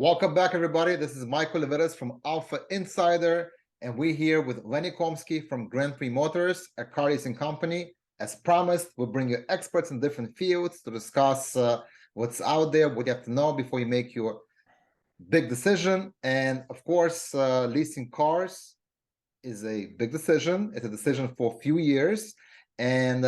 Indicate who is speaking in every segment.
Speaker 1: Welcome back, everybody. This is Michael Leveres from Alpha Insider, and we're here with Lenny Komsky from Grand Prix Motors, a car leasing company. As promised, we'll bring you experts in different fields to discuss what's out there, what you have to know before you make your big decision. And of course, leasing cars is a big decision. It's a decision for a few years. And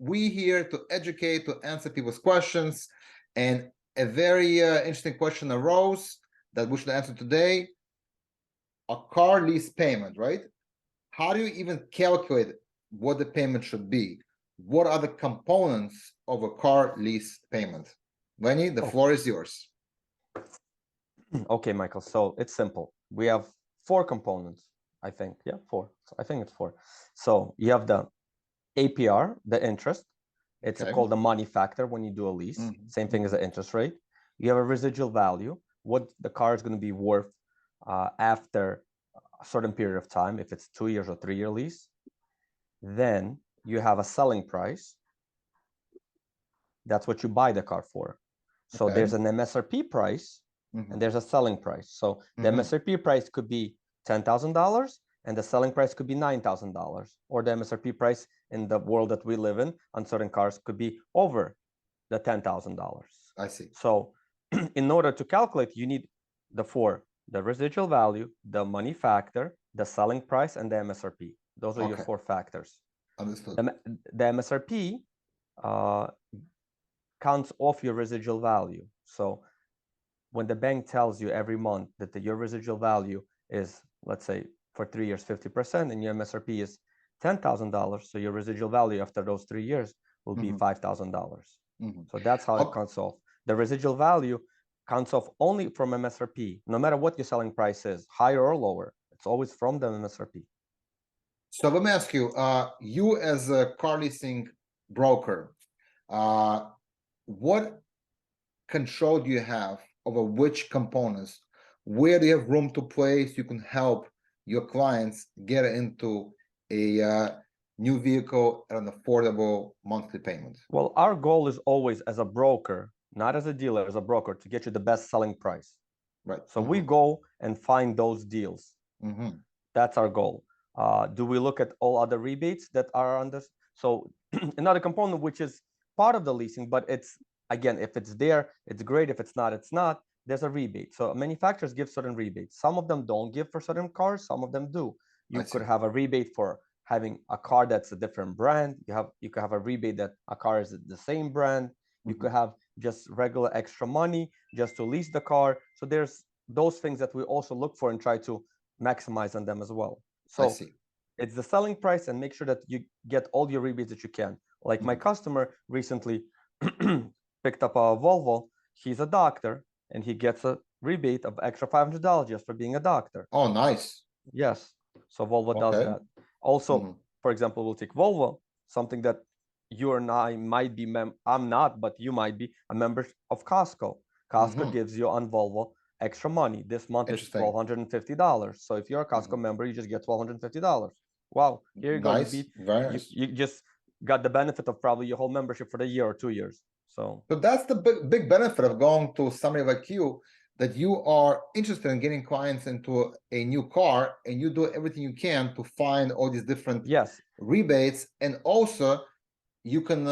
Speaker 1: we're here to educate, to answer people's questions. And a very interesting question arose that we should answer today. A car lease payment, right? How do you even calculate what the payment should be? What are the components of a car lease payment? Lenny, the floor is yours.
Speaker 2: Okay, Michael. So it's simple. We have four components, I think. Yeah, four. I think it's four. So you have the APR, the interest. It's called the money factor when you do a lease. Same thing as the interest rate. You have a residual value, what the car is going to be worth after a certain period of time, if it's 2 years or 3 year lease. Then you have a selling price. That's what you buy the car for. So there's an MSRP price and there's a selling price. So the MSRP price could be $10,000 and the selling price could be $9,000, or the MSRP price in the world that we live in on certain cars could be over the $10,000.
Speaker 1: I see.
Speaker 2: So in order to calculate, you need the four: the residual value, the money factor, the selling price, and the MSRP. Those are your four factors.
Speaker 1: Understood.
Speaker 2: The MSRP counts off your residual value. So when the bank tells you every month that your residual value is, let's say, for 3 years, 50%, and your MSRP is $10,000, so your residual value after those 3 years will be $5,000. So that's how it counts off. The residual value counts off only from MSRP, no matter what your selling price is, higher or lower. It's always from the MSRP.
Speaker 1: So let me ask you, you as a car leasing broker, what control do you have over which components? Where do you have room to play so you can help your clients get into a new vehicle at an affordable monthly payment?
Speaker 2: Well, our goal is always, as a broker, not as a dealer, as a broker, to get you the best selling price.
Speaker 1: Right.
Speaker 2: So we go and find those deals. That's our goal. Do we look at all other rebates that are on this? So another component, which is part of the leasing, but it's, again, if it's there, it's great. If it's not, it's not. There's a rebate. So manufacturers give certain rebates. Some of them don't give for certain cars. Some of them do. You could have a rebate for having a car that's a different brand. You could have a rebate that a car is the same brand. You could have just regular extra money just to lease the car. So there's those things that we also look for and try to maximize on them as well. So it's the selling price, and make sure that you get all your rebates that you can. Like my customer recently picked up a Volvo. He's a doctor, and he gets a rebate of extra $500 just for being a doctor.
Speaker 1: Oh, nice.
Speaker 2: Yes. So Volvo does that. Also, for example, we'll take Volvo, something that you and I might be, I'm not, but you might be a member of Costco. Costco gives you on Volvo extra money. This month it's $1,250. So if you're a Costco member, you just get $1,250. Wow. Here you go.
Speaker 1: Nice.
Speaker 2: You just got the benefit of probably your whole membership for the year or 2 years. So
Speaker 1: that's the big benefit of going to somebody like you, that you are interested in getting clients into a new car, and you do everything you can to find all these different rebates, and also you can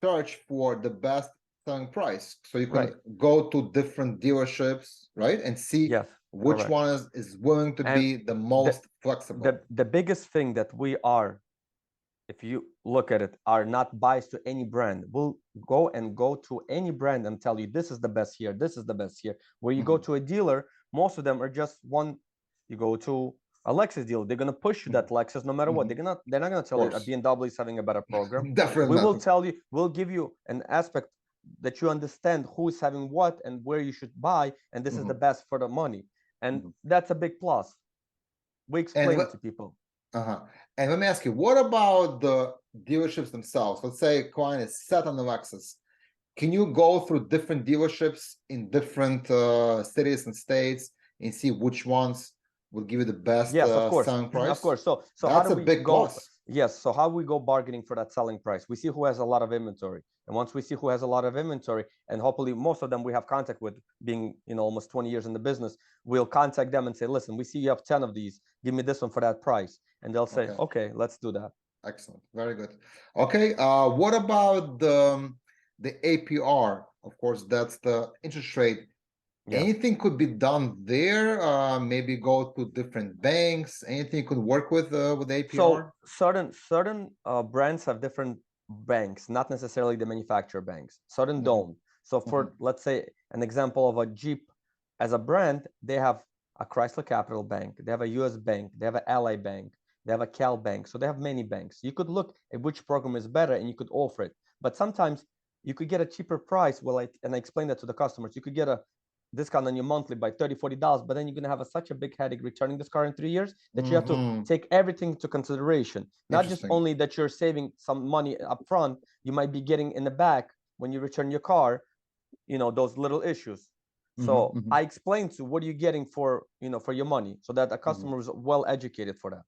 Speaker 1: search for the best selling price. So you can go to different dealerships, right, and see which one is willing to be the most flexible.
Speaker 2: The biggest thing that we are, if you look at it, are not biased to any brand. We'll go to any brand and tell you this is the best here, this is the best here. Where you go to a dealer, most of them are just one. You go to a Lexus dealer, they're gonna push you that Lexus no matter what. They're not gonna tell you a BMW is having a better program.
Speaker 1: Definitely.
Speaker 2: We will tell you, we'll give you an aspect that you understand who is having what and where you should buy, and this is the best for the money. And that's a big plus. We explain it to people.
Speaker 1: And let me ask you, what about the dealerships themselves? Let's say a client is set on the Lexus. Can you go through different dealerships in different cities and states and see which ones will give you the best selling price?
Speaker 2: Of course. So
Speaker 1: that's a big plus.
Speaker 2: Yes. So how we go bargaining for that selling price? We see who has a lot of inventory. And once we see who has a lot of inventory, and hopefully most of them we have contact with, being, you know, almost 20 years in the business, we'll contact them and say, listen, we see you have 10 of these. Give me this one for that price. And they'll say, okay, let's do that.
Speaker 1: Excellent. Very good. Okay. What about the APR? Of course, that's the interest rate.
Speaker 2: Yeah.
Speaker 1: Anything could be done there? Maybe go to different banks. Anything could work with APR?
Speaker 2: So certain brands have different banks, not necessarily the manufacturer banks. Certain don't. So for let's say an example of a Jeep as a brand, they have a Chrysler Capital Bank, they have a US Bank, they have an Ally Bank, they have a Cal Bank. So they have many banks. You could look at which program is better and you could offer it. But sometimes you could get a cheaper price. Well, I explain that to the customers. You could get a discount on your monthly by $30-$40, but then you're going to have such a big headache returning this car in 3 years that you have to take everything into consideration. Not just only that you're saving some money up front, you might be getting in the back when you return your car, you know, those little issues. So I explained to what are you getting for, you know, for your money, so that a customer is well educated for that.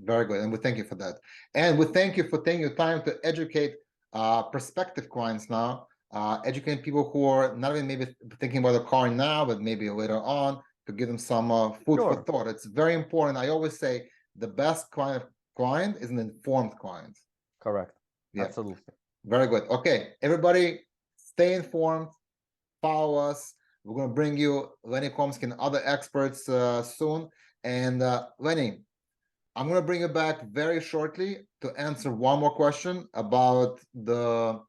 Speaker 1: Very good. And we thank you for that. And we thank you for taking your time to educate prospective clients now. Educating people who are not even maybe thinking about a car now, but maybe later on, to give them some food for thought. It's very important. I always say the best client is an informed client.
Speaker 2: Correct. Yeah. Absolutely.
Speaker 1: Very good. Okay, everybody, stay informed. Follow us. We're going to bring you Lenny Komsky and other experts soon. And Lenny, I'm going to bring you back very shortly to answer one more question about the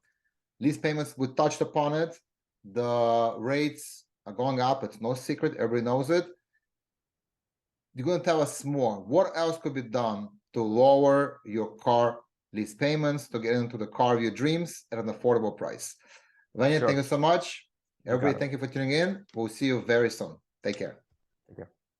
Speaker 1: lease payments. We touched upon it. The rates are going up. It's no secret. Everybody knows it. You're going to tell us more. What else could be done to lower your car lease payments, to get into the car of your dreams at an affordable price? Lenny, thank you so much. Everybody, thank you for tuning in. We'll see you very soon. Take care.
Speaker 2: Take care.